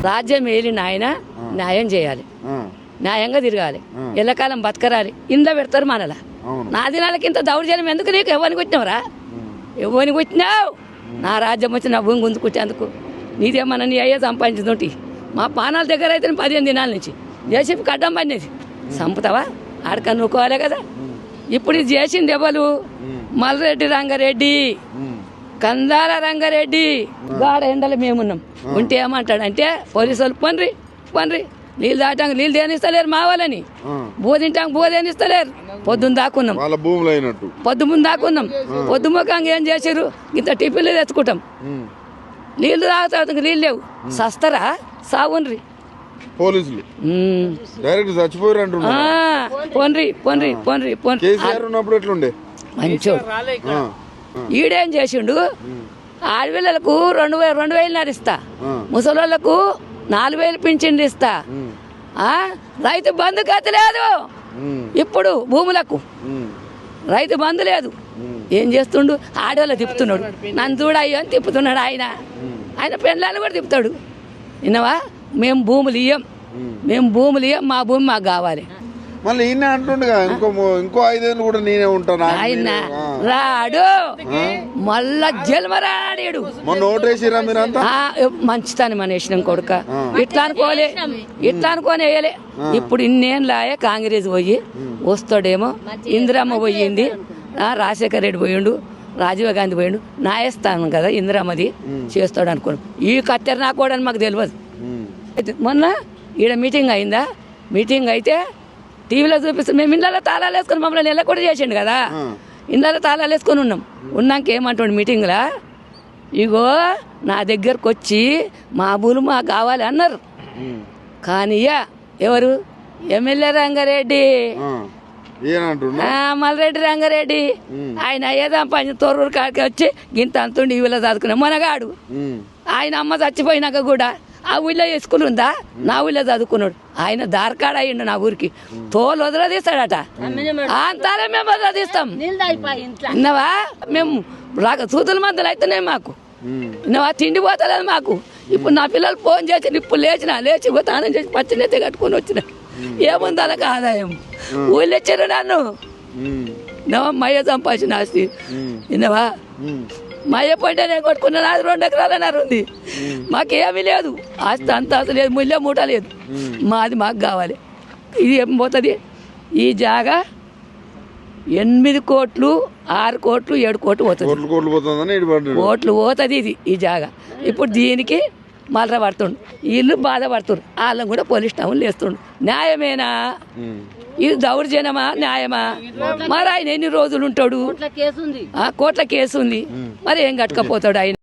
రాజ్యం ఏలిన ఆయన న్యాయం చేయాలి, న్యాయంగా తిరగాలి, ఎల్లకాలం బతకరాలి. ఇంట్లో పెడతారు మనలా. నా దినాలకి ఇంత దౌర్జన్యం ఎందుకు? నీకు ఎవరిని కొట్టినావురా? ఎవరిని కొట్టినావు? నా రాజ్యం వచ్చి నా భూమి గుంజుకుంటేందుకు నీదేమన్నా నీ అయ్యే సంపాదించుతుంటి. మా పానాల దగ్గర అయితే 15 దినాల నుంచి జేసీపీ కడ్డం పడినది. సంపుతావా? ఆడకని నూకోవాలి కదా. ఇప్పుడు ఇది చేసింది ఎవరు? మల్రెడ్డి రంగారెడ్డి, కందాల రంగారెడ్డి. గాడ ఎండలు మేమున్నాం. ఉంటే ఏమంటాడంటే పోలీసు వాళ్ళు పన్రి నీళ్ళు దాటాక నీళ్ళు దేనిస్తలేరు మా వాళ్ళని, బోధింటాక బోధేనిస్తలేరు. పొద్దున్న దాకున్నాం, పొద్దు దాకున్నాం. పొద్దు ముఖంగా ఏం చేసారు? ఇంత టిఫిన్లు తెచ్చుకుంటాం. నీళ్లు తాగుతా నీళ్ళు లేవు. సస్తరా సాగుండ్రి పోలీసులు డైరెక్ట్ చచ్చిపోయారు. ఎట్లుండే మంచోడు. ఈడేం చేసిండు? ఆడపిల్లలకు 2,000 ఇస్తా, ముసలోళ్ళకు 4,000 పింఛన్లు ఇస్తా. రైతు బంధు గతి లేదు ఇప్పుడు. భూములకు రైతు బంధు లేదు. ఏం చేస్తుండు? ఆడవాళ్ళు తిప్పుతున్నాడు. నన్ను చూడయ్యో అని తిప్పుతున్నాడు ఆయన పెళ్ళాన్ని కూడా తిప్పుతాడు. విన్నావా? మేము భూములు ఇయ్యం, మా భూమి మాకు కావాలి. మళ్ళీ ఈయన అంటుండగా ఇంకో 5 ఏళ్ళు కూడా నేనే ఉంటాను. ఆయన రాడు, మళ్ళా జన్మరాడు. మొన్న ఓటేసిరా మీరంతా? మంచితాను మన వేసినాం కొడుక. ఇట్లా అనుకోని వేయలే. ఇప్పుడు ఇన్నేళ్ళాయే కాంగ్రెస్ పోయి వస్తాడేమో. ఇందిరమ్మ పోయింది, రాజశేఖర రెడ్డి పోయిండు, రాజీవ్ గాంధీ పోయిండు. న్యాయస్థానం కదా ఇందిరమ్మది, చేస్తాడు అనుకోండి. ఈ కత్తెర నా కూడా మాకు తెలియదు. మొన్న ఈడ మీటింగ్ అయిందా? మీటింగ్ అయితే టీవీలో చూపిస్తాం. మేము ఇళ్ళలో తాళాలు వేసుకొని మమ్మల్ని నెల కూడా చేసిండు కదా. ఇళ్ళలో తాళాలు వేసుకొని ఉన్నాక ఏమంటాడు మీటింగ్లో? ఇగో నా దగ్గరకు వచ్చి మా భూములు మాకు కావాలి అన్నారు. కానీ ఎవరు? ఎమ్మెల్యే రంగారెడ్డి, మల్రెడ్డి రంగారెడ్డి. ఆయన ఏదో తొర్రూరు కాడికి వచ్చి గింత అంతుండి ఈ ఊళ్ళో చదువుకున్నాం. మనగాడు ఆయన అమ్మ చచ్చిపోయినాక కూడా ఆ ఊళ్ళో స్కూల్ ఉందా? నా ఊళ్ళో చదువుకున్నాడు. ఆయన దార్కాడ అయ్యిండు నా ఊరికి. తోలు వదిలేస్తాడట. అంతానే మేము వదిలేస్తాం. విన్నావా? మేము సూతుల మందులు అయితేనే మాకు. విన్నావా? తిండి పోతలేదు మాకు. ఇప్పుడు నా పిల్లలు ఫోన్ చేసి ఇప్పుడు లేచి స్నానం చేసి పచ్చినెత్తి కట్టుకొని వచ్చిన. ఏముంది అలాగ ఆదాయం? ఊళ్ళో ఇచ్చారు నన్ను. విన్నావా? మయ్య సంపాదించిన ఆస్తి. విన్నావా? మా అయ్య పోయింటే నేను కొట్టుకున్నా. నాది 2 ఎకరాలన్నర ఉంది. మాకేమీ లేదు. ఆస్తి అంత లేదు, ముళ్ళే మూట లేదు. మాది మాకు కావాలి. ఇది ఏం పోతుంది? ఈ జాగా 8 కోట్లు, 6 కోట్లు, 7 కోట్లు పోతుంది. కోట్లు పోతుంది ఇది ఈ జాగా. ఇప్పుడు దీనికి మళ్ళీ పడుతుండు. వీళ్ళు బాధపడుతుండ్రు. వాళ్ళని కూడా పోలీస్ స్టేషన్లు వేస్తుండు. న్యాయమేనా? ఇది దౌర్జన్యమా? న్యాయమా? మరి ఆయన ఎన్ని రోజులు ఉంటాడు? కోట్ల కేసు ఉంది. మరి ఏం కట్టుకపోతాడు ఆయన?